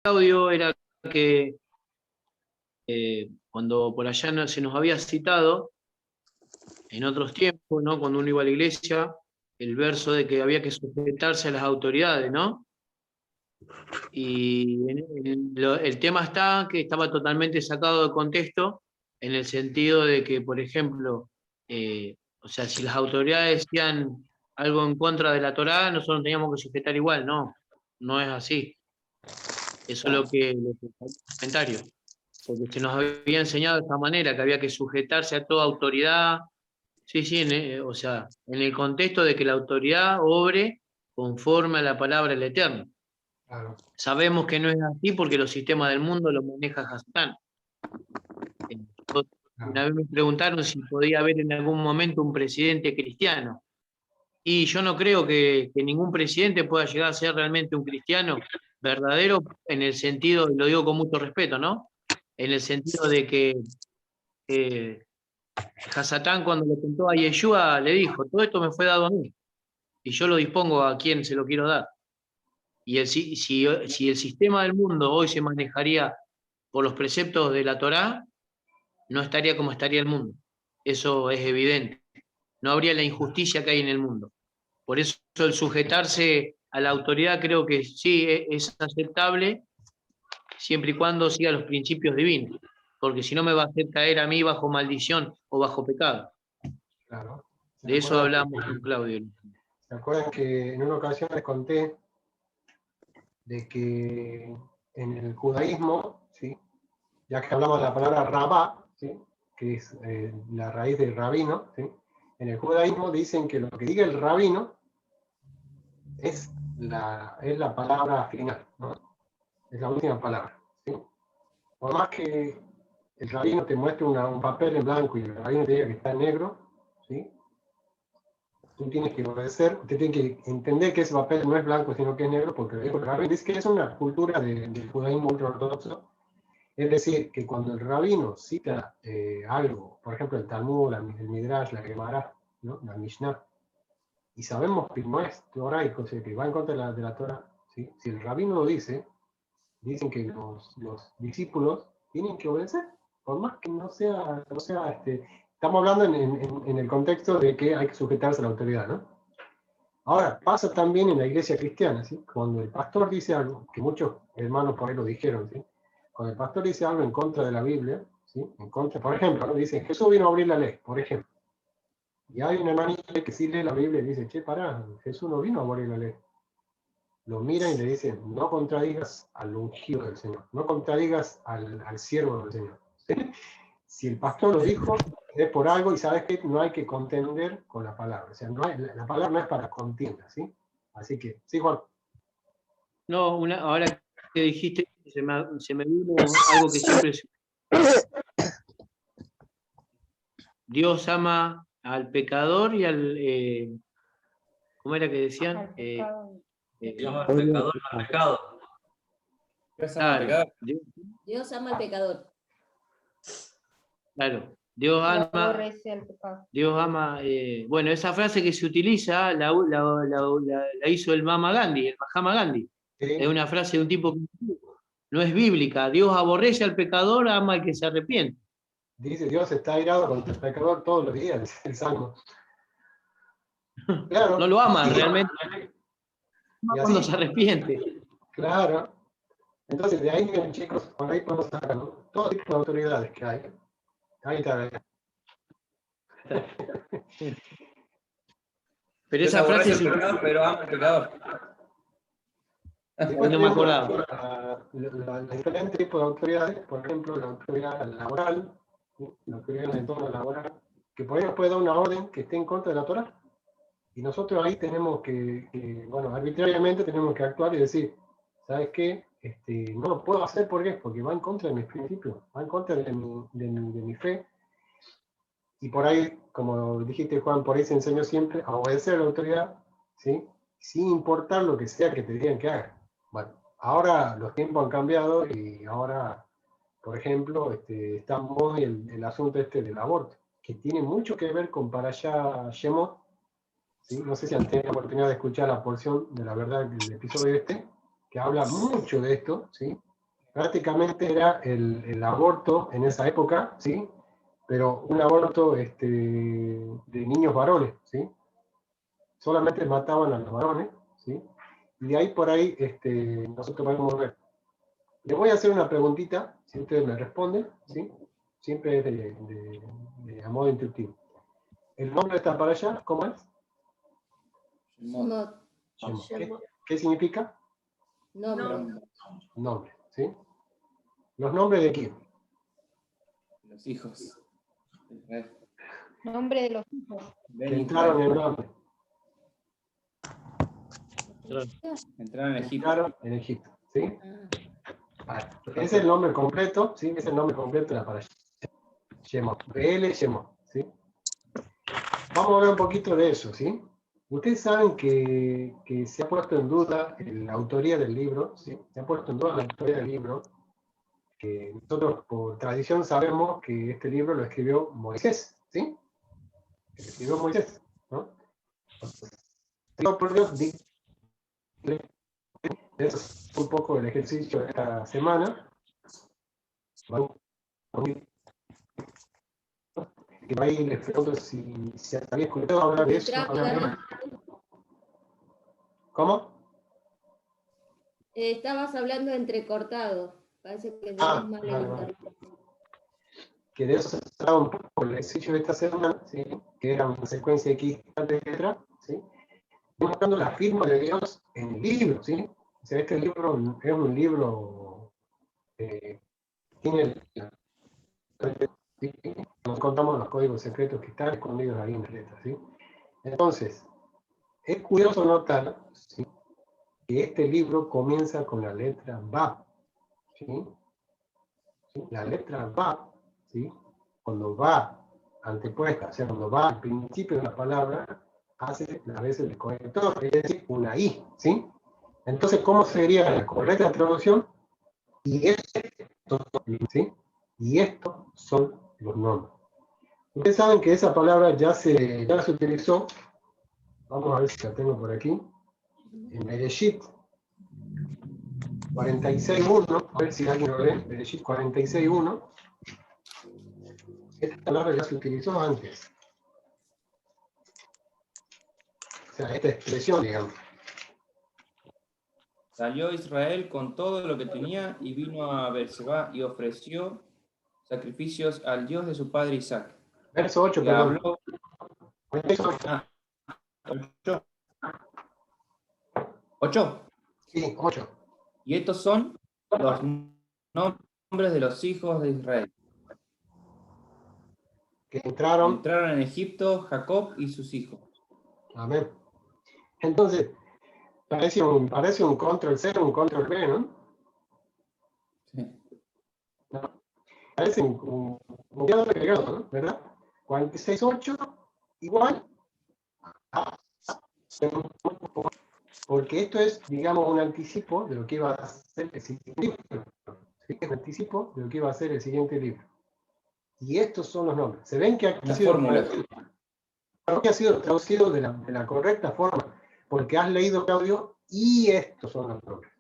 Claudio era que cuando por allá se nos había citado, en otros tiempos, ¿no? Cuando uno iba a la iglesia, el verso de que había que sujetarse a las autoridades, ¿no? Y el tema está que estaba totalmente sacado de contexto, en el sentido de que, por ejemplo, o sea, si las autoridades decían algo en contra de la Torá, nosotros nos teníamos que sujetar igual, no, no es así. Eso es lo que el comentario, porque se nos había enseñado de esta manera, que había que sujetarse a toda autoridad. Sí, sí, o sea, en el contexto de que la autoridad obre conforme a la palabra del Eterno. Claro. Sabemos que no es así porque los sistemas del mundo los maneja Hasatán. Una vez me preguntaron si podía haber en algún momento un presidente cristiano. Y yo no creo que ningún presidente pueda llegar a ser realmente un cristiano verdadero, en el sentido, y lo digo con mucho respeto, ¿no? En el sentido de que Hasatán, cuando le contó a Yeshua, le dijo: todo esto me fue dado a mí, y yo lo dispongo a quien se lo quiero dar. Y si el sistema del mundo hoy se manejaría por los preceptos de la Torá, no estaría como estaría el mundo. Eso es evidente. No habría la injusticia que hay en el mundo. Por eso el sujetarse a la autoridad creo que sí es aceptable, siempre y cuando siga los principios divinos, porque si no me va a hacer caer a mí bajo maldición o bajo pecado. Claro. De eso hablamos con Claudio. ¿Se acuerdan que en una ocasión les conté de que en el judaísmo, ¿sí? Ya que hablamos de la palabra rabá, ¿sí? Que es la raíz del rabino, ¿sí? En el judaísmo dicen que lo que diga el rabino es la palabra final, ¿no? Es la última palabra, ¿sí? Por más que el rabino te muestre un papel en blanco y el rabino te diga que está en negro, ¿sí? Tú tienes que obedecer, te tienes que entender que ese papel no es blanco, sino que es negro, porque el rabino dice que es una cultura del judaísmo ultraortodoxo. Es decir, que cuando el rabino cita algo, por ejemplo el Talmud, el Midrash, la Gemara, ¿no? La Mishnah, y sabemos que no es toraico, o sea, que va en contra de la Torah, ¿sí? Si el rabino lo dice, dicen que los discípulos tienen que obedecer, por más que no sea estamos hablando en el contexto de que hay que sujetarse a la autoridad, ¿no? Ahora, pasa también en la iglesia cristiana, ¿sí? Cuando el pastor dice algo, que muchos hermanos por ahí lo dijeron, ¿sí? Cuando el pastor dice algo en contra de la Biblia, ¿sí? En contra, por ejemplo, ¿no? Dice, Jesús vino a abrir la ley, por ejemplo. Y hay un hermanito que sí lee la Biblia y dice, che, pará, Jesús no vino a abrir la ley. Lo mira y le dice, no contradigas al ungido del Señor, no contradigas al siervo del Señor. ¿Sí? Si el pastor lo dijo, es por algo, y sabes que no hay que contender con la palabra. O sea, la palabra no es para contienda, ¿sí? Así que, sí, Juan. No, ahora que dijiste, se me vino algo que siempre... Dios ama al pecador y al... ¿cómo era que decían? Dios ama al pecador y al pecado. Claro, Dios ama al pecador. Claro, Dios ama, bueno, esa frase que se utiliza la hizo el Mahatma Gandhi. Sí. Es una frase de un tipo que no es bíblica. Dios aborrece al pecador, ama al que se arrepiente. Dice, Dios está airado contra el pecador todos los días, dice el Salmo. Claro. No lo ama realmente. Cuando se arrepiente. Claro. Entonces, de ahí, chicos, por ahí podemos sacar, ¿no? Todo tipo de autoridades que hay. Ahí está. Pero esa frase es pero ama al pecador. Después no me acordaba. Los diferentes tipos de autoridades, por ejemplo, la autoridad laboral, ¿sí? La autoridad en el entorno laboral, que por ahí nos puede dar una orden que esté en contra de la Torah. Y nosotros ahí tenemos bueno, arbitrariamente tenemos que actuar y decir, ¿sabes qué? No lo puedo hacer, ¿por qué? Porque va en contra de mis principios, va en contra de mi fe. Y por ahí, como dijiste, Juan, por ahí se enseñó siempre a obedecer a la autoridad, ¿sí? Sin importar lo que sea que te digan que hagas. Bueno, ahora los tiempos han cambiado y ahora, por ejemplo, está muy el asunto del aborto, que tiene mucho que ver con Parashá Shemot, ¿sí? No sé si han tenido la oportunidad de escuchar la porción de la verdad del episodio que habla mucho de esto, ¿sí? prácticamente era el aborto en esa época, ¿sí? Pero un aborto de niños varones, ¿sí? Solamente mataban a los varones, ¿sí? Y de ahí por ahí nosotros podemos ver. Les voy a hacer una preguntita, si ustedes me responden, ¿sí? Siempre es a modo intuitivo. ¿El nombre está para allá? ¿Cómo es? Shemot. Shemot. Shemot. ¿Qué significa? Nombre. Nombre, ¿sí? ¿Los nombres de quién? Los hijos. Israel. Nombre de los hijos. Que entraron en nombre. Entraron en Egipto. Entraron en Egipto, ¿sí? Ah, Ese es el nombre completo, ¿sí? Es el nombre completo de la parasha. Shemot. BL Shemot, ¿sí? Vamos a ver un poquito de eso, ¿sí? Ustedes saben que se ha puesto en duda la autoría del libro, ¿sí? Se ha puesto en duda la autoría del libro, que nosotros por tradición sabemos que este libro lo escribió Moisés, ¿sí? Lo escribió Moisés, ¿no? Dios por Dios, eso es un poco el ejercicio de esta semana. Que por ahí les pregunto si se había escuchado hablar de eso. ¿Cómo? Estabas hablando entrecortado. Parece que tenés mal el internet. Que de eso se trataba un poco el ejercicio de esta semana, ¿sí? Que era una secuencia de letras, ¿sí? Buscando la firma de Dios en el libro, ¿sí? O sea, este libro es un libro tiene nos contamos los códigos secretos que están escondidos ahí en las letras, ¿sí? Entonces, es curioso notar, ¿sí?, que este libro comienza con la letra Ba, ¿sí? ¿Sí? La letra Ba, ¿sí?, cuando va antepuesta, o sea, cuando va al principio de la palabra, hace las veces de conector, es decir, una I, ¿sí? Entonces, ¿cómo sería la correcta traducción? Y estos, ¿sí? Y estos son los nombres. Ustedes saben que esa palabra ya se utilizó, vamos a ver si la tengo por aquí, en Bereshit 46.1, a ver si alguien lo ve, Bereshit 46.1, esta palabra ya se utilizó antes. O sea, esta expresión, digamos. Salió Israel con todo lo que tenía y vino a Beerseba y ofreció sacrificios al Dios de su padre Isaac. Verso 8, Y perdón. habló. Ah, 8. 8. Sí, 8. Y estos son los nombres de los hijos de Israel. Que entraron. Entraron en Egipto Jacob y sus hijos. Amén. Entonces, parece un control C, un control B, ¿no? Sí. No. Parece un agregado, ¿no? ¿Verdad? 46.8 igual a, porque esto es, digamos, un anticipo de lo que iba a ser el siguiente libro. ¿Sí? Es un anticipo de lo que iba a ser el siguiente libro. Y estos son los nombres. Se ven que ha sido traducido de la correcta forma, porque has leído, Claudio, y estos son los nombres.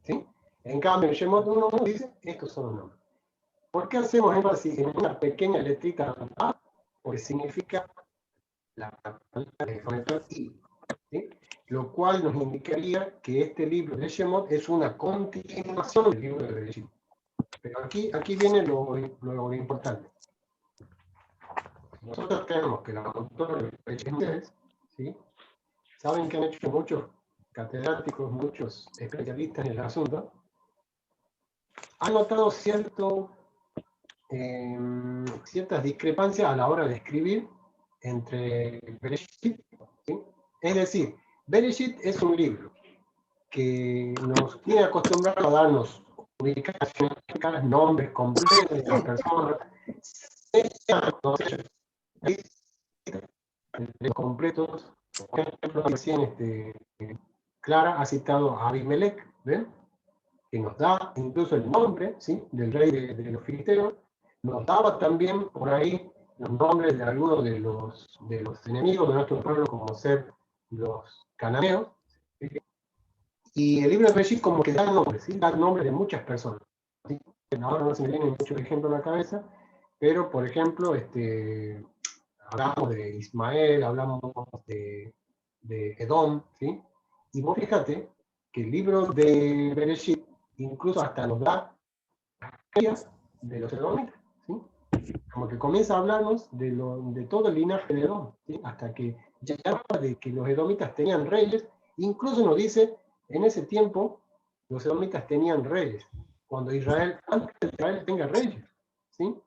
¿Sí? En cambio, en Shemot 1 dice, estos son los nombres. ¿Por qué hacemos énfasis en una pequeña letrita A? Porque significa la palabra de conector I, ¿sí? Lo cual nos indicaría que este libro de Shemot es una continuación del libro de Bereshit. Pero aquí viene lo importante. Nosotros creemos que los autores de Bereshit, ¿sí?, saben que han hecho muchos catedráticos, muchos especialistas en el asunto, han notado ciertas discrepancias a la hora de escribir entre Bereshit, ¿sí? Es decir, Bereshit es un libro que nos tiene acostumbrados a darnos ubicaciones, nombres completos de las personas, completos. Por ejemplo, recién Clara ha citado a Abimelech, ¿ven?, que nos da incluso el nombre, ¿sí?, del rey de los filisteos. Nos daba también por ahí los nombres de algunos de los enemigos de nuestro pueblo, como ser los cananeos, ¿sí? Y el libro de Bereshit como que da nombres, ¿sí? Da nombres de muchas personas, ¿sí? Ahora no se me vienen muchos ejemplos a la cabeza, pero por ejemplo, hablamos de Ismael, hablamos de Edom, ¿sí? Y vos fíjate que el libro de Bereshit incluso hasta nos da historias de los edomitas, ¿sí? Como que comienza a hablarnos de todo el linaje de Edom, ¿sí? Hasta que ya habla de que los edomitas tenían reyes, incluso nos dice, en ese tiempo, los edomitas tenían reyes, cuando Israel, antes de Israel tenga reyes, ¿sí? O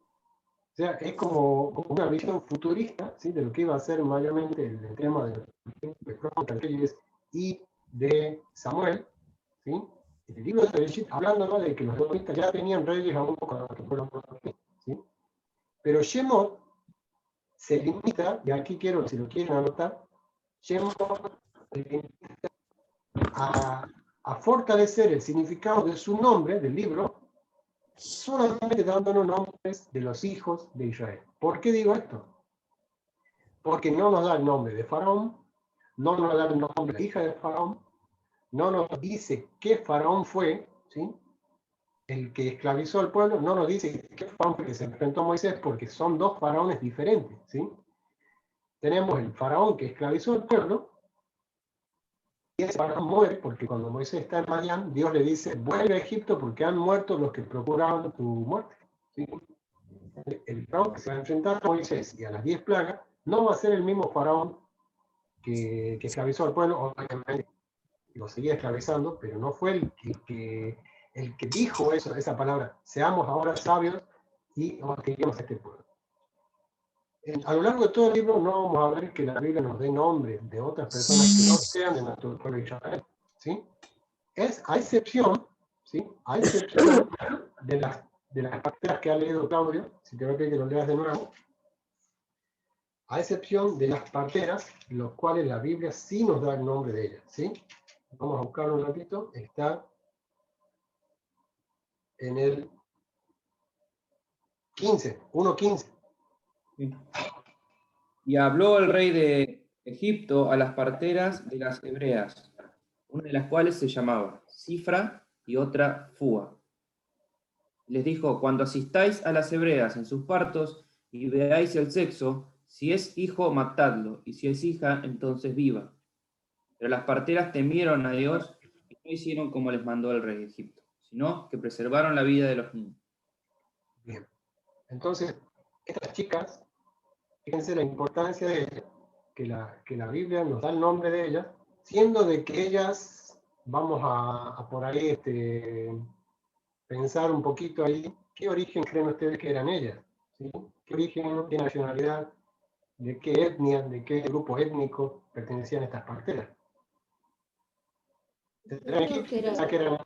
sea, es como una visión futurista, ¿sí? De lo que iba a ser mayormente el tema de Crónicas de Reyes y de Samuel, ¿sí? El libro de Bereshit hablando de que los edomitas ya tenían reyes aún cuando fueron conocidos, ¿sí? Pero Shemot se limita, y aquí quiero, si lo quieren anotar, Shemot se limita a fortalecer el significado de su nombre, del libro, solamente dándonos nombres de los hijos de Israel. ¿Por qué digo esto? Porque no nos da el nombre de Faraón, no nos da el nombre de la hija de Faraón, no nos dice qué Faraón fue, ¿sí? El que esclavizó al pueblo, no nos dice qué Faraón fue que se enfrentó a Moisés, porque son dos faraones diferentes, ¿sí? Tenemos el Faraón que esclavizó al pueblo, y ese Faraón muere, porque cuando Moisés está en Madián, Dios le dice, vuelve a Egipto porque han muerto los que procuraban tu muerte, ¿sí? El Faraón que se va a enfrentar a Moisés y a las 10 plagas, no va a ser el mismo Faraón que esclavizó al pueblo, obviamente lo seguía esclavizando, pero no fue el que dijo esa palabra, seamos ahora sabios y hostiguemos a este pueblo. A lo largo de todo el libro no vamos a ver que la Biblia nos dé nombres de otras personas que no sean de nuestro pueblo de Israel, ¿sí? Es a excepción, ¿sí? A excepción de las parteras que ha leído Claudio, si te voy a pedir que lo leas de nuevo, a excepción de las parteras, los cuales la Biblia sí nos da el nombre de ellas, ¿sí? Vamos a buscarlo un ratito, está en el 15, 1.15. Sí. Y habló el rey de Egipto a las parteras de las hebreas, una de las cuales se llamaba Cifra y otra Fúa. Les dijo, cuando asistáis a las hebreas en sus partos y veáis el sexo, si es hijo, matadlo, y si es hija, entonces viva. Pero las parteras temieron a Dios y no hicieron como les mandó el rey de Egipto, sino que preservaron la vida de los niños. Bien. Entonces, estas chicas, fíjense la importancia de ellas, que la Biblia nos da el nombre de ellas, siendo de que ellas, vamos a por ahí pensar un poquito ahí, ¿qué origen creen ustedes que eran ellas? ¿Sí? ¿Qué origen, qué nacionalidad, de qué etnia, de qué grupo étnico pertenecían estas parteras? ¿Eran Creo que egipcias? ¿Pensás que eran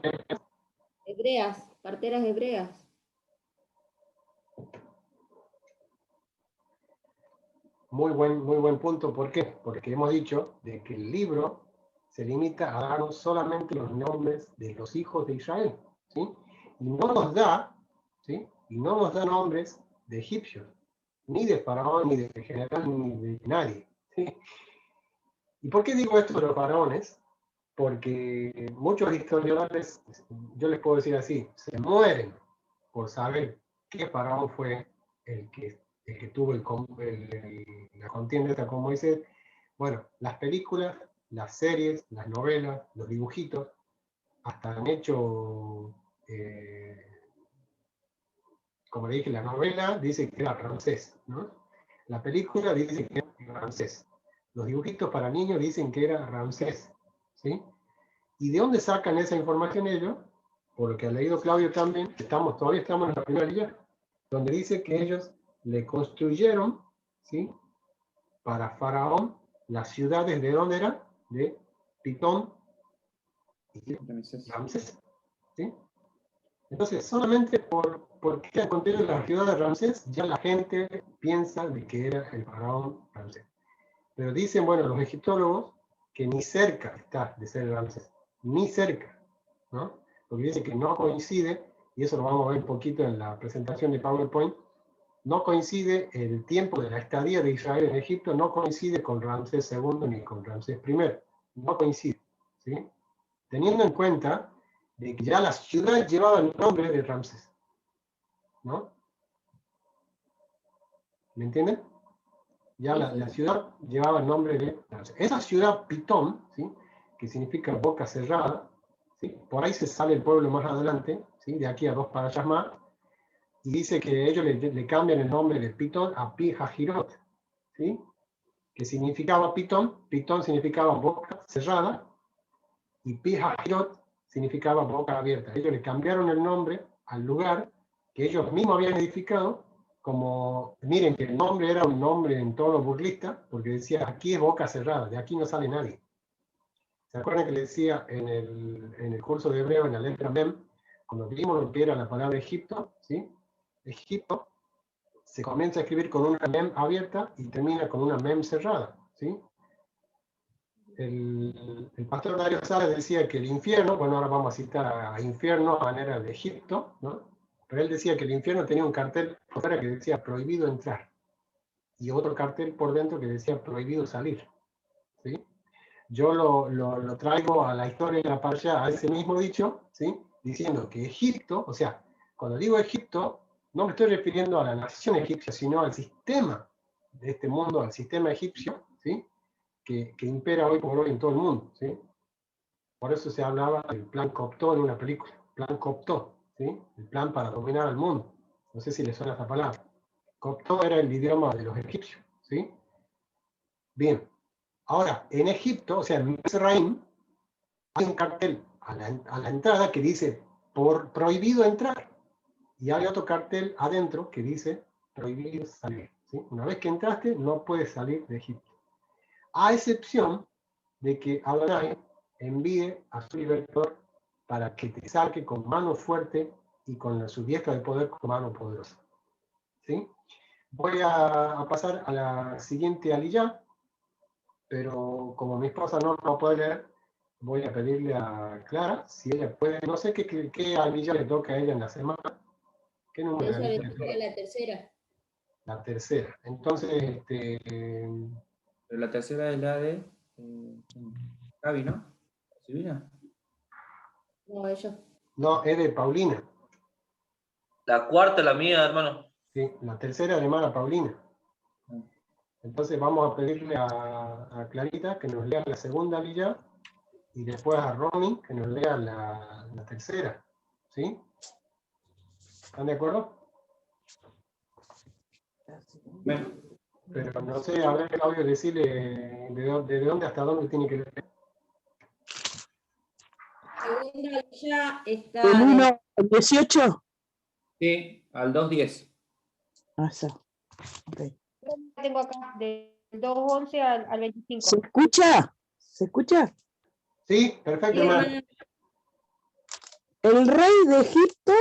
hebreas, parteras hebreas. muy buen punto? ¿Por qué? Porque hemos dicho de que el libro se limita a darnos solamente los nombres de los hijos de Israel, ¿sí? Y no nos da, ¿sí? Y no nos da nombres de egipcios, ni de faraón, ni de general, ni de nadie, ¿sí? ¿Y por qué digo esto de los faraones? Porque muchos historiadores, yo les puedo decir así, se mueren por saber qué faraón fue el que tuvo la contienda esta con Moisés. Bueno, las películas, las series, las novelas, los dibujitos, hasta han hecho, como le dije, la novela dice que era Ramsés, ¿no? La película dice que era Ramsés. Los dibujitos para niños dicen que era Ramsés, ¿sí? ¿Y de dónde sacan esa información ellos? Por lo que ha leído Claudio también, todavía estamos en la primera línea, donde dice que ellos le construyeron, ¿sí? Para Faraón, las ciudades de dónde eran, de Pitón y Ramsés, ¿sí? Entonces, solamente por que encontré la ciudad de Ramsés, ya la gente piensa de que era el faraón Ramsés. Pero dicen, bueno, los egiptólogos, que ni cerca está de ser Ramsés, ni cerca, ¿no? Porque dice que no coincide, y eso lo vamos a ver un poquito en la presentación de PowerPoint, no coincide el tiempo de la estadía de Israel en Egipto, no coincide con Ramsés II ni con Ramsés I, no coincide, ¿sí? teniendo en cuenta de que ya la ciudad llevaba el nombre de Ramsés, ¿no? ¿Me entienden? Ya la ciudad llevaba el nombre de Ramsés. Esa ciudad Pitón, ¿sí? Que significa boca cerrada, ¿sí? Por ahí se sale el pueblo más adelante, ¿sí? De aquí a 2 parashas más, y dice que ellos le cambian el nombre de Pitón a Pi Hajirot, ¿sí? Que significaba Pitón. Pitón significaba boca cerrada, y Pi Hajirot significaba boca abierta. Ellos le cambiaron el nombre al lugar que ellos mismos habían edificado, como, miren que el nombre era un nombre en tono burlista, porque decía, aquí es boca cerrada, de aquí no sale nadie. ¿Se acuerdan que le decía en el curso de hebreo, en la letra Mem, cuando vimos lo que era la palabra Egipto, ¿sí? Egipto se comienza a escribir con una Mem abierta y termina con una Mem cerrada, ¿sí? El pastor Dario Sales decía que el infierno, bueno, ahora vamos a citar a infierno a manera de Egipto, ¿no? Pero él decía que el infierno tenía un cartel por fuera que decía prohibido entrar, y otro cartel por dentro que decía prohibido salir, ¿sí? Yo lo traigo a la historia de la parasha, a ese mismo dicho, ¿sí? Diciendo que Egipto, o sea, cuando digo Egipto, no me estoy refiriendo a la nación egipcia, sino al sistema de este mundo, al sistema egipcio, ¿sí? Que impera hoy por hoy en todo el mundo, ¿sí? Por eso se hablaba del plan Coptó en una película, plan Coptó, ¿sí? El plan para dominar al mundo. No sé si les suena esa palabra. Coptó era el idioma de los egipcios, ¿sí? Bien. Ahora, en Egipto, o sea, en Misraim, hay un cartel a la entrada que dice prohibido entrar. Y hay otro cartel adentro que dice prohibido salir, ¿sí? Una vez que entraste, no puedes salir de Egipto. A excepción de que Adonai envíe a su libertador para que te saque con mano fuerte y con su diestra de poder con mano poderosa, ¿sí? Voy a pasar a la siguiente aliyá, pero como mi esposa no lo puede leer, voy a pedirle a Clara si ella puede, no sé qué aliyá le toca a ella en la semana. ¿Qué número de Ella aliyá le toca? vendría la tercera. La tercera. Entonces, Pero la tercera es la de Gaby, ¿no? ¿Silvina? No, ellos. no, es de Paulina. La cuarta, la mía, hermano. Sí, la tercera de hermana Paulina. Entonces vamos a pedirle a Clarita que nos lea la segunda aliyá y después a Ronnie que nos lea la tercera. ¿Sí? ¿Están de acuerdo? Bueno, Pero no sé, a ver, Claudio, decirle de dónde hasta dónde tiene que leer. Segunda ya está. ¿El 1 al 18? sí, al 2:10. Ah, sí. Ok. Tengo acá del 2:11 al 25. ¿Se escucha? ¿Se escucha? Sí, perfecto, hermano. El rey de Egipto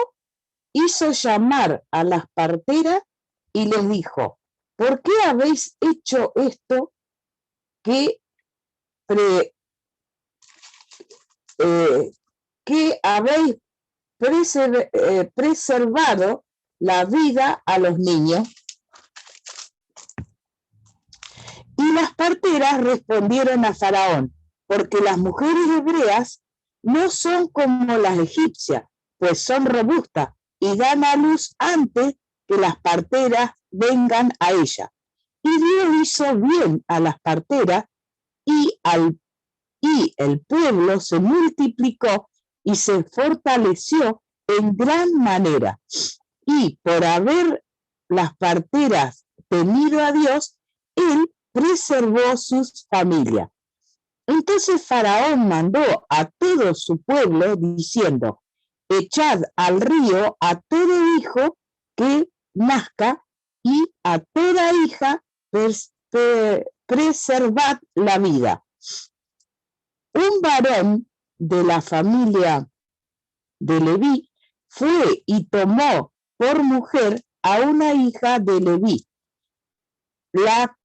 hizo llamar a las parteras y les dijo, ¿por qué habéis hecho esto que habéis preservado la vida a los niños? Y las parteras respondieron a Faraón, porque las mujeres hebreas no son como las egipcias, pues son robustas y dan a luz antes que las parteras vengan a ella. Y Dios hizo bien a las parteras y el pueblo se multiplicó y se fortaleció en gran manera. Y por haber las parteras temido a Dios, él preservó sus familias. Entonces Faraón mandó a todo su pueblo diciendo, echad al río a todo hijo que nazca y a toda hija preservad la vida. Un varón de la familia de Leví fue y tomó por mujer a una hija de Leví. La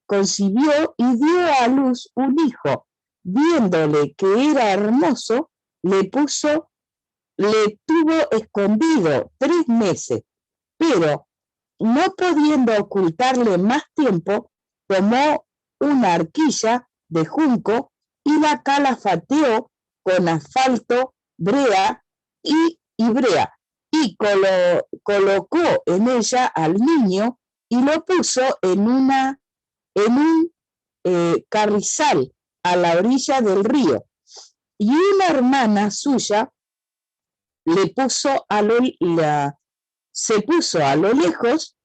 concibió y dio a luz un hijo. Viéndole que era hermoso, le tuvo escondido 3 meses, pero no pudiendo ocultarle más tiempo, tomó una arquilla de junco y la calafateó con asfalto, brea y brea, y colocó en ella al niño y lo puso en un carrizal a la orilla del río. Y una hermana suya se puso a lo lejos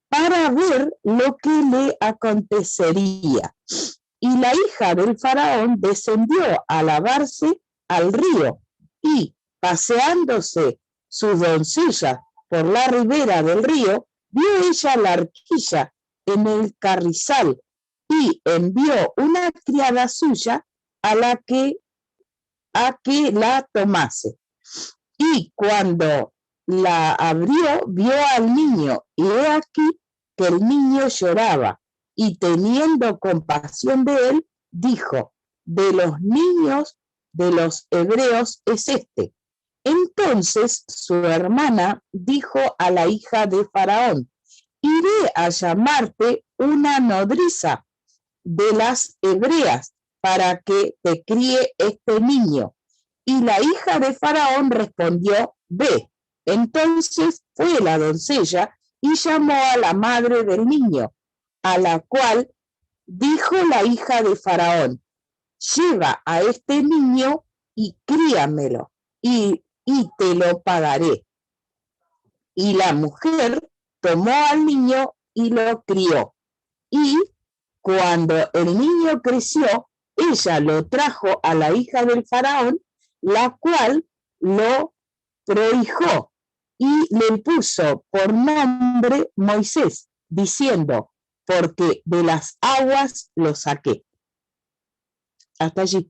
para ver lo que le acontecería. Y la hija del faraón descendió a lavarse al río, y paseándose sus doncellas por la ribera del río, vio ella la arquilla en el carrizal, y envió una criada suya a que la tomase. Y cuando la abrió, vio al niño, y he aquí que el niño lloraba, y teniendo compasión de él, dijo: de los niños de los hebreos es este. Entonces su hermana dijo a la hija de Faraón: iré a llamarte una nodriza de las hebreas para que te críe este niño. Y la hija de Faraón respondió: ve. Entonces fue la doncella y llamó a la madre del niño, a la cual dijo la hija de Faraón: lleva a este niño y críamelo, y te lo pagaré. Y la mujer tomó al niño y lo crió. Y cuando el niño creció, ella lo trajo a la hija del faraón, la cual lo prohijó y le puso por nombre Moisés, diciendo: porque de las aguas lo saqué. Hasta allí.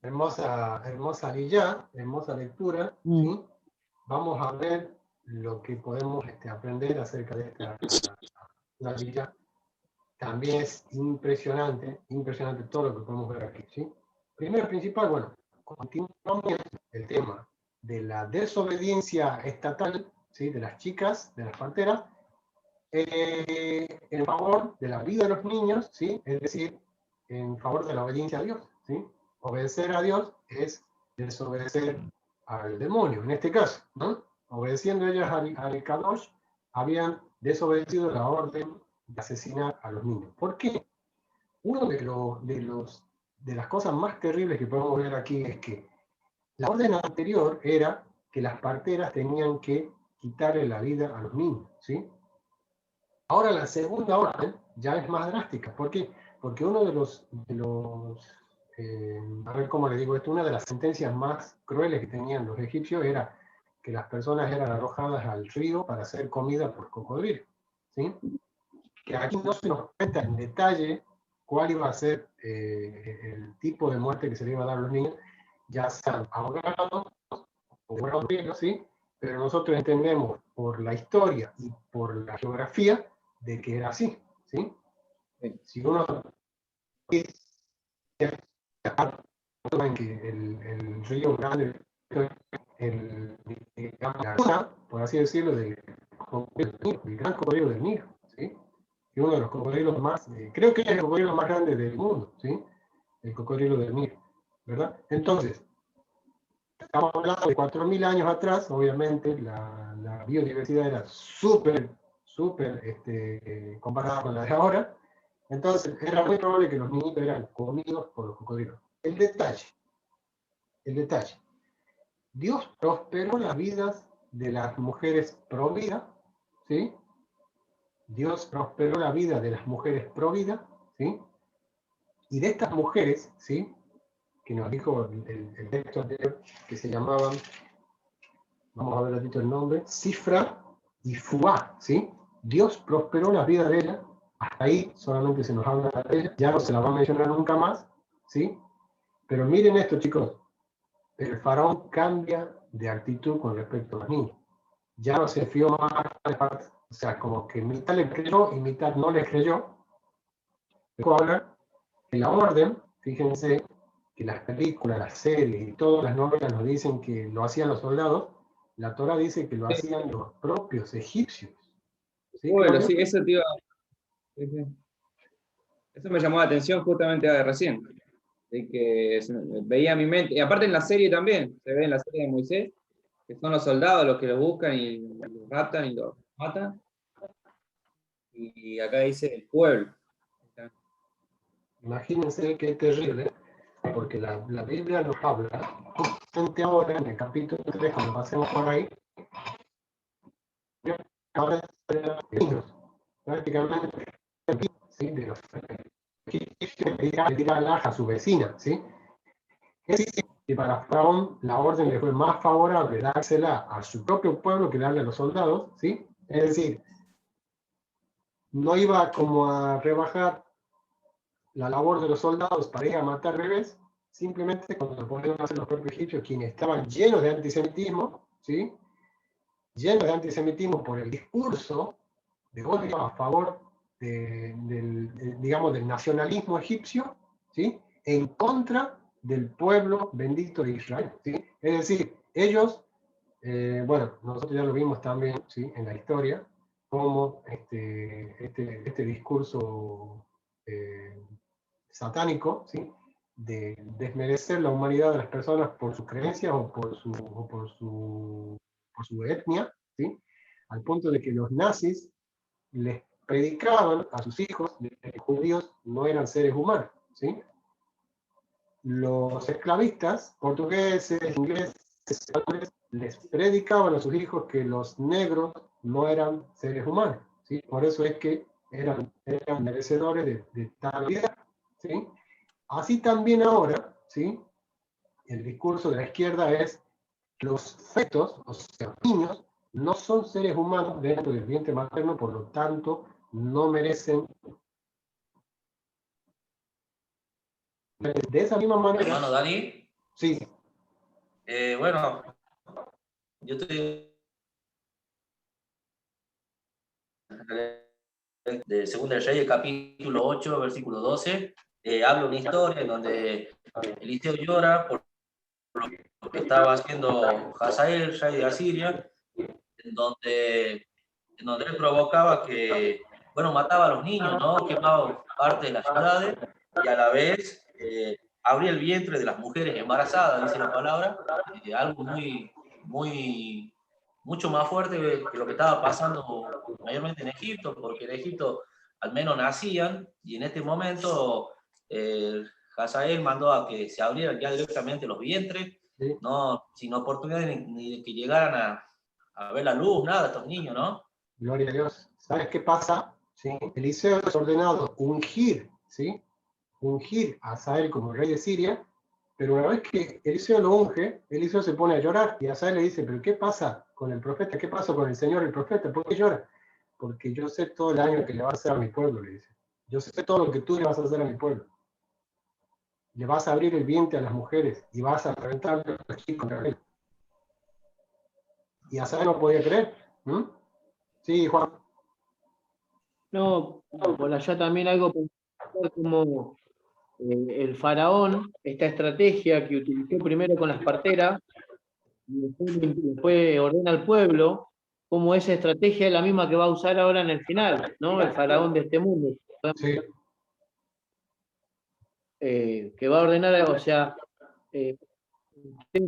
Hermosa Lilla, hermosa lectura. ¿Sí? Vamos a ver lo que podemos aprender acerca de esta Lilla. También es impresionante todo lo que podemos ver aquí. ¿Sí? Primero, principal, bueno, continuamos el tema de la desobediencia estatal, ¿sí? De las chicas, de las parteras, en favor de la vida de los niños, ¿sí? Es decir, en favor de la obediencia a Dios. ¿Sí? Obedecer a Dios es desobedecer al demonio, en este caso, ¿no? Obedeciendo ellas al Kadosh, habían desobedecido la orden de asesinar a los niños. ¿Por qué? Una de las cosas más terribles que podemos ver aquí es que la orden anterior era que las parteras tenían que quitarle la vida a los niños, ¿sí? Ahora la segunda orden ya es más drástica. ¿Por qué? Porque uno a ver cómo le digo esto, una de las sentencias más crueles que tenían los egipcios era que las personas eran arrojadas al río para ser comida por cocodrilos, ¿sí? Que aquí no se nos cuenta en detalle cuál iba a ser el tipo de muerte que se le iba a dar a los niños, ya sean ahogados o cocodrilos, ¿sí? Pero nosotros entendemos por la historia y por la geografía de que era así, ¿sí? Si uno en que el río grande, por así decirlo, del gran cocodrilo del Nilo, ¿sí? Y uno de los cocodrilos más, creo que es el cocodrilo más grande del mundo, ¿sí? El cocodrilo del Nilo, ¿verdad? Entonces, estamos hablando de 4.000 años atrás, obviamente la biodiversidad era súper comparada con la de ahora. Entonces, era muy probable que los niñitos eran comidos por los cocodrilos. El detalle. Dios prosperó las vidas de las mujeres pro vida, ¿sí? Dios prosperó la vida de las mujeres pro vida, ¿sí? Y de estas mujeres, ¿sí? Que nos dijo el texto anterior, que se llamaban, vamos a ver un ratito el nombre, Sifra y Fuá, ¿sí? Dios prosperó las vidas de ellas. Hasta ahí solamente se nos habla de ella, ya no se la va a mencionar nunca más, ¿sí? Pero miren esto, chicos, el faraón cambia de actitud con respecto a los niños. Ya no se fió más, o sea, como que mitad le creyó y mitad no le creyó. Dejó hablar que la orden, fíjense, que las películas, las series y todas las novelas nos dicen que lo hacían los soldados, la Torá dice que lo hacían los propios egipcios. ¿Sí? Bueno, sí, eso te iba... Eso me llamó la atención justamente recién. de que veía mi mente. Y aparte en la serie también, se ve en la serie de Moisés, que son los soldados los que los buscan y los raptan y los matan. Y acá dice el pueblo. Imagínense qué terrible, porque la Biblia nos habla, justamente ahora en el capítulo 3, cuando pasemos por ahí, habla de los niños, prácticamente, ¿sí? De los egipcios le tira alhaja a su vecina, ¿sí? Es decir, que para Faraón la orden le fue más favorable dársela a su propio pueblo que darle a los soldados, ¿sí? Es decir, no iba como a rebajar la labor de los soldados para ir a matar bebés, simplemente cuando lo ponían a hacer los propios egipcios, quienes estaban llenos de antisemitismo, ¿sí? Llenos de antisemitismo por el discurso de odio a favor digamos, del nacionalismo egipcio, ¿sí? En contra del pueblo bendito de Israel, ¿sí? Es decir, ellos, bueno, nosotros ya lo vimos también, ¿sí? En la historia, como este discurso satánico, ¿sí? De desmerecer la humanidad de las personas por sus creencias o por su etnia, ¿sí? Al punto de que los nazis les predicaban a sus hijos de que los judíos no eran seres humanos, ¿sí? Los esclavistas portugueses, ingleses, les predicaban a sus hijos que los negros no eran seres humanos, ¿sí? Por eso es que eran merecedores de tal vida, ¿sí? Así también ahora, ¿sí? El discurso de la izquierda es que los fetos, o sea, los niños, no son seres humanos dentro del vientre materno, por lo tanto, no merecen. De esa misma manera. Hermano Dani, Sí. bueno, yo estoy de Segunda de Reyes, capítulo 8, versículo 12, habla una historia en donde Eliseo llora por lo que estaba haciendo Hazael, rey de Asiria, en donde él provocaba que, bueno, mataba a los niños, ¿no? Quemaba parte de las ciudades y a la vez abría el vientre de las mujeres embarazadas, dice la palabra, algo mucho más fuerte que lo que estaba pasando mayormente en Egipto, porque en Egipto al menos nacían y en este momento Hazael mandó a que se abrieran ya directamente los vientres, Sí. no, sin oportunidad ni de que llegaran a ver la luz, nada, estos niños, ¿no? Gloria a Dios. ¿Sabes qué pasa? ¿Sí? Eliseo es ordenado ungir, ¿sí? Ungir a Hazael como rey de Siria, pero una vez que Eliseo lo unge, Eliseo se pone a llorar y Hazael le dice, pero ¿qué pasa con el profeta? ¿Qué pasa con el Señor el profeta? ¿Por qué llora? Porque yo sé todo el daño que le vas a hacer a mi pueblo, le dice. Yo sé todo lo que tú le vas a hacer a mi pueblo. Le vas a abrir el vientre a las mujeres y vas a reventar aquí contra él. Y Hazael no podía creer. ¿Mm? Sí, Juan. No, por allá también algo como el faraón, esta estrategia que utilizó primero con las parteras, y después ordena al pueblo, como esa estrategia es la misma que va a usar ahora en el final, ¿no? El faraón de este mundo. Sí. Que va a ordenar, o sea,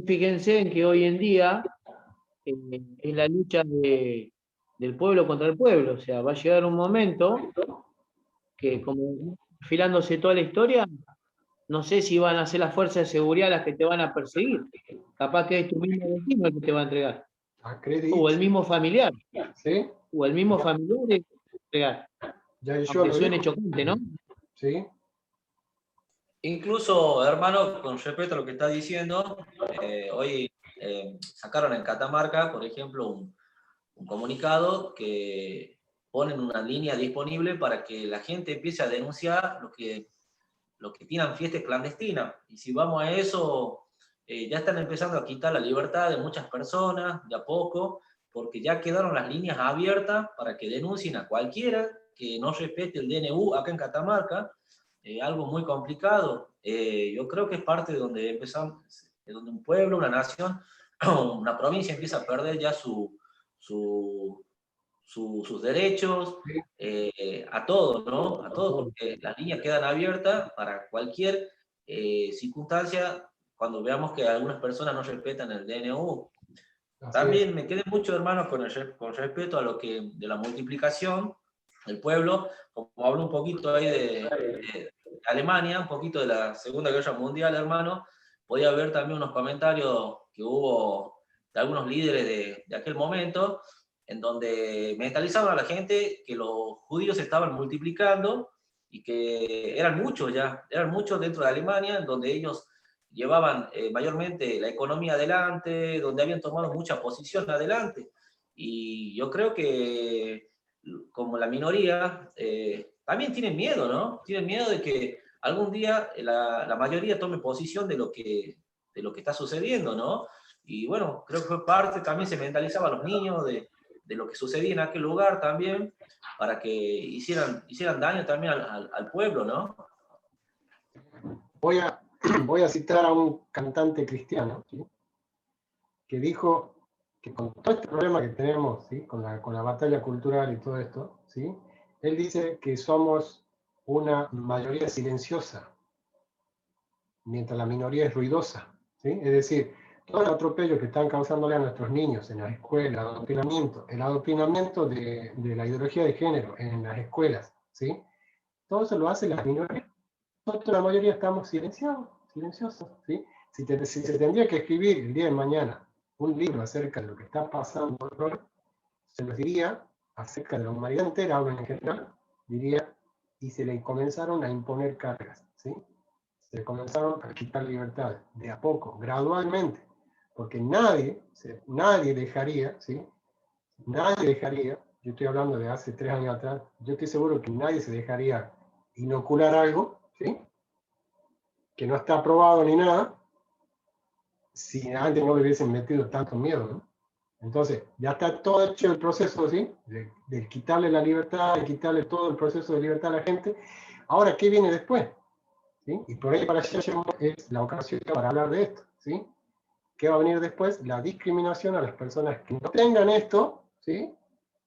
fíjense en que hoy en día es la lucha del pueblo contra el pueblo, o sea, va a llegar un momento que como filándose toda la historia, no sé si van a ser las fuerzas de seguridad las que te van a perseguir, capaz que es tu mismo vecino el que te va a entregar, o el mismo familiar, ¿Sí? o el mismo familiar el que te va a entregar, Ya yo aunque lo suene dijo. chocante, ¿no? Sí. Incluso, hermano, con respecto a lo que está diciendo, hoy sacaron en Catamarca, por ejemplo, un comunicado que ponen una línea disponible para que la gente empiece a denunciar lo que tienen fiestas clandestinas. Y si vamos a eso, ya están empezando a quitar la libertad de muchas personas, de a poco, porque ya quedaron las líneas abiertas para que denuncien a cualquiera que no respete el DNU acá en Catamarca. Algo muy complicado. Yo creo que es parte de donde empezamos, de donde un pueblo, una nación, una provincia empieza a perder ya sus derechos, a todos, ¿no? A todos, porque las líneas quedan abiertas para cualquier circunstancia cuando veamos que algunas personas no respetan el DNU. Así También me quedé mucho, hermanos, con respecto a lo que de la multiplicación del pueblo, como hablo un poquito ahí de Alemania, un poquito de la Segunda Guerra Mundial, hermano, podía ver también unos comentarios que hubo de algunos líderes de aquel momento, en donde mentalizaban a la gente que los judíos se estaban multiplicando y que eran muchos dentro de Alemania, en donde ellos llevaban mayormente la economía adelante, donde habían tomado mucha posición adelante. Y yo creo que como la minoría, también tienen miedo, ¿no? Tienen miedo de que algún día la mayoría tome posición de lo que está sucediendo, ¿no? Y bueno, creo que fue parte, también se mentalizaba a los niños de lo que sucedía en aquel lugar también, para que hicieran daño también al pueblo, ¿no? Voy a citar a un cantante cristiano, ¿sí? Que dijo que con todo este problema que tenemos, ¿sí? con la batalla cultural y todo esto, ¿sí? Él dice que somos una mayoría silenciosa, mientras la minoría es ruidosa, ¿sí? Es decir, todo el atropello que están causándole a nuestros niños en las escuelas, el adoctrinamiento de la ideología de género en las escuelas, ¿sí? Todo eso lo hace la minoría. Nosotros la mayoría estamos silenciosos, ¿sí? Si se tendría que escribir el día de mañana un libro acerca de lo que está pasando, se nos diría, acerca de la humanidad entera, hablo en general, diría, y se le comenzaron a imponer cargas, ¿sí? Se le comenzaron a quitar libertades, de a poco, gradualmente, porque nadie dejaría, ¿sí? Nadie dejaría, yo estoy hablando de hace 3 años atrás, yo estoy seguro que nadie se dejaría inocular algo, ¿sí? Que no está aprobado ni nada, si antes no le hubiesen metido tanto miedo, ¿no? Entonces, ya está todo hecho el proceso, ¿sí? De quitarle la libertad, de quitarle todo el proceso de libertad a la gente. Ahora, ¿qué viene después? ¿Sí? Y por ahí para allá es la ocasión para hablar de esto, ¿sí? ¿Qué va a venir después? La discriminación a las personas que no tengan esto, ¿sí?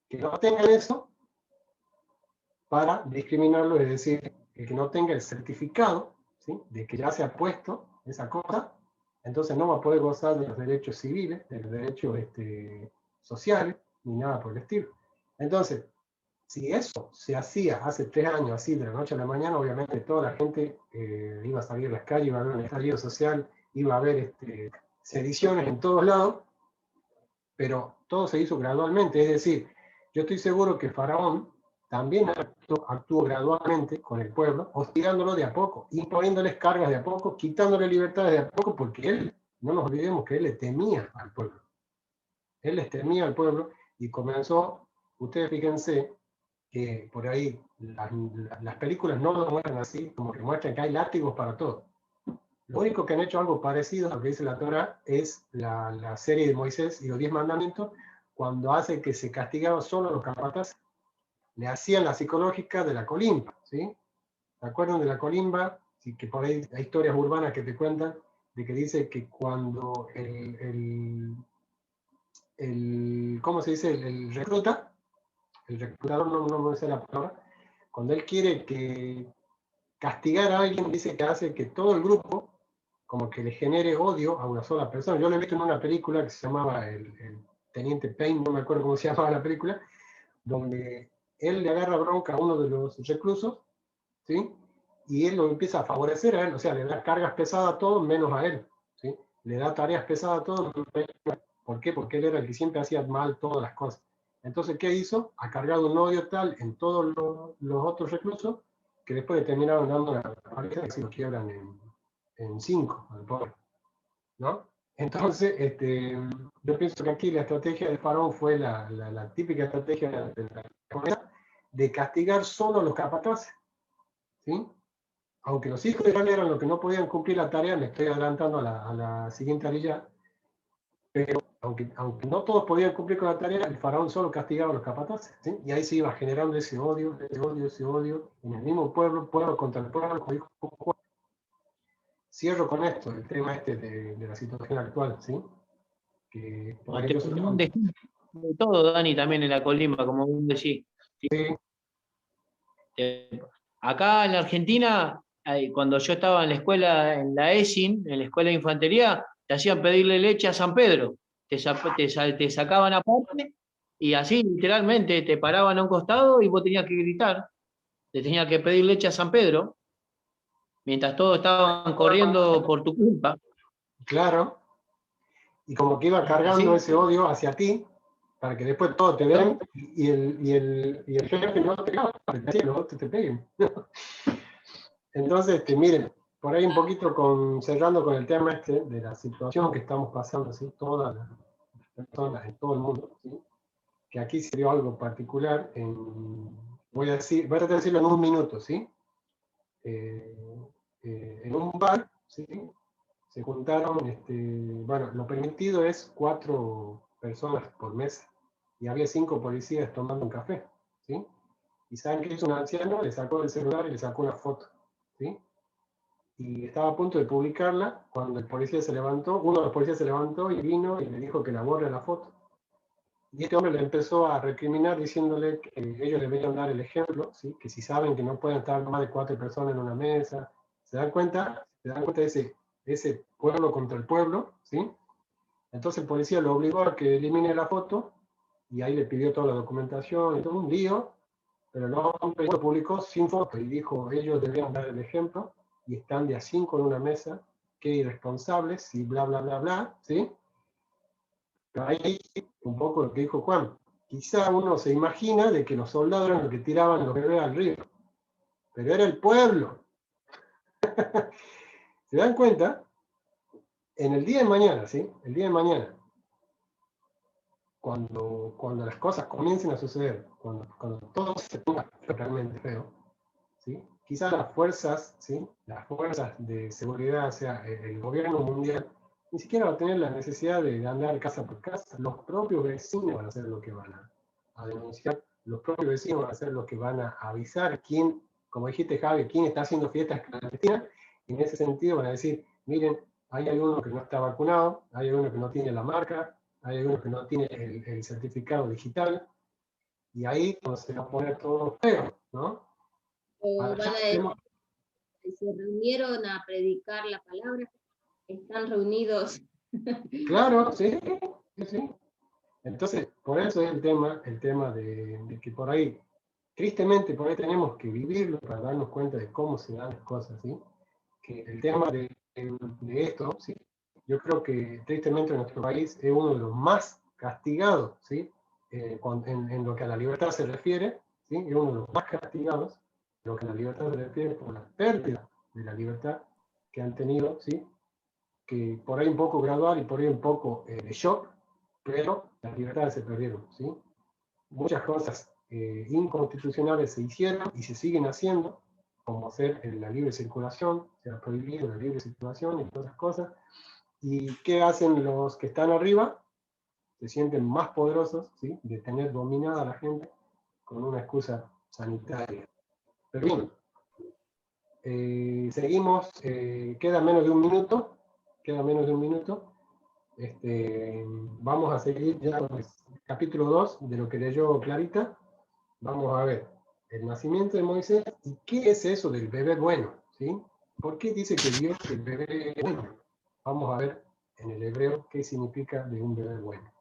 Que no tengan eso, para discriminarlo, es decir, el que no tenga el certificado, ¿sí? De que ya se ha puesto esa cosa, entonces no va a poder gozar de los derechos civiles, de los derechos sociales, ni nada por el estilo. Entonces, si eso se hacía hace 3 años, así de la noche a la mañana, obviamente toda la gente iba a salir a las calles, iba a haber un estallido social, iba a haber sediciones en todos lados, pero todo se hizo gradualmente. Es decir, yo estoy seguro que Faraón también actuó gradualmente con el pueblo, hostigándolo de a poco, imponiéndoles cargas de a poco, quitándole libertades de a poco, porque él, no nos olvidemos que él le temía al pueblo. Él les temía al pueblo y comenzó, ustedes fíjense, que por ahí las películas no lo muestran así, como que muestran que hay látigos para todo. Lo único que han hecho algo parecido a lo que dice la Torá es la serie de Moisés y los 10 mandamientos, cuando hace que se castigaban solo a los capataces. Le hacían la psicológica de la colimba, ¿sí? ¿Se acuerdan de la colimba? Sí, que por ahí hay historias urbanas que te cuentan de que dice que cuando ¿cómo se dice? El reclutador, no me sé la palabra, cuando él quiere castigar a alguien, dice que hace que todo el grupo como que le genere odio a una sola persona. Yo lo he visto en una película que se llamaba el Teniente Payne, no me acuerdo cómo se llamaba la película, donde él le agarra bronca a uno de los reclusos, ¿sí? Y él lo empieza a favorecer a él, o sea, le da cargas pesadas a todos menos a él, ¿sí? Le da tareas pesadas a todos. ¿Por qué? Porque él era el que siempre hacía mal todas las cosas. Entonces, ¿qué hizo? Ha cargado un odio tal en todos los otros reclusos que después le terminaron dando una pareja que se lo quiebran en 5 al pobre, ¿no? Entonces, yo pienso que aquí la estrategia del Faraón fue la típica estrategia de castigar solo a los capataces, ¿sí? Aunque los hijos de Israel eran los que no podían cumplir la tarea, me estoy adelantando a la siguiente arilla, pero aunque no todos podían cumplir con la tarea, el Faraón solo castigaba a los capataces, ¿sí? Y ahí se iba generando ese odio, en el mismo pueblo contra el pueblo, como dijo Juan. Cierro con esto, el tema de la situación actual, ¿sí? Que, por ejemplo, de todo, Dani, también en la colimba, como vos decís. sí. Acá en la Argentina cuando yo estaba en la escuela, en la ESIN, en la escuela de infantería, te hacían pedirle leche a San Pedro. Te sacaban aparte y así literalmente te paraban a un costado y vos tenías que gritar. Te tenías que pedir leche a San Pedro, mientras todos estaban corriendo por tu culpa. Claro. Y como que iba cargando ese odio hacia ti, para que después todos te vean y el jefe no te pegaba, no te peguen. Entonces, miren, por ahí un poquito cerrando con el tema de la situación que estamos pasando, ¿sí? Todas las personas en todo el mundo, ¿sí? Que aquí se dio algo particular, voy a tratar de decirlo en un minuto, ¿sí? En un bar, ¿sí? Se juntaron, bueno, lo permitido es 4 personas por mesa, y había 5 policías tomando un café, ¿sí? Y saben que es un anciano, le sacó el celular y le sacó una foto, ¿sí? Y estaba a punto de publicarla cuando el policía se levantó, uno de los policías se levantó y vino y le dijo que la borre la foto. Y este hombre le empezó a recriminar diciéndole que ellos deberían dar el ejemplo, ¿sí? Que si saben que no pueden estar más de 4 personas en una mesa, ¿se dan cuenta? ¿Se dan cuenta de ese pueblo contra el pueblo? ¿Sí? Entonces el policía lo obligó a que elimine la foto y ahí le pidió toda la documentación y todo un lío, pero el hombre lo publicó sin foto y dijo, ellos deberían dar el ejemplo y están de a 5 en una mesa, qué irresponsables y bla, bla, bla, bla, ¿sí? Pero ahí un poco lo que dijo Juan, quizá uno se imagina de que los soldados eran los que tiraban los bebés al río, pero era el pueblo. ¿Se dan cuenta? En el día de mañana, ¿sí? El día de mañana, cuando las cosas comiencen a suceder, cuando todo se ponga realmente feo, ¿sí? Quizás las fuerzas, ¿sí? Las fuerzas de seguridad, o sea, el gobierno mundial, ni siquiera va a tener la necesidad de andar casa por casa. Los propios vecinos van a ser los que van a denunciar, los propios vecinos van a ser los que van a avisar quién, como dijiste Javi, quién está haciendo fiestas clandestinas, y en ese sentido van a decir, miren, hay alguno que no está vacunado, hay alguno que no tiene la marca, hay alguno que no tiene el certificado digital, y ahí se va a poner todo feo, ¿no? O van a decir, se reunieron a predicar la palabra, están reunidos. Claro, sí, sí. Entonces, por eso es el tema de que por ahí, tristemente, por ahí tenemos que vivirlo para darnos cuenta de cómo se dan las cosas, ¿sí? Que el tema de esto, ¿sí? Yo creo que tristemente nuestro país es uno de los más castigados, ¿sí? En lo que a la libertad se refiere, ¿sí? Es uno de los más castigados en lo que a la libertad se refiere por la pérdida de la libertad que han tenido, ¿sí? Que por ahí un poco gradual y por ahí un poco de shock, pero las libertades se perdieron, ¿sí? Muchas cosas inconstitucionales se hicieron y se siguen haciendo, como hacer la libre circulación, se ha prohibido la libre circulación y todas esas cosas. ¿Y qué hacen los que están arriba? Se sienten más poderosos, ¿sí? De tener dominada a la gente con una excusa sanitaria. Pero bien, seguimos, queda menos de un minuto, vamos a seguir ya con el capítulo 2 de lo que leyó Clarita. Vamos a ver el nacimiento de Moisés y qué es eso del bebé bueno, ¿sí? ¿Por qué dice que Dios es el bebé bueno? Vamos a ver en el hebreo qué significa de un bebé bueno.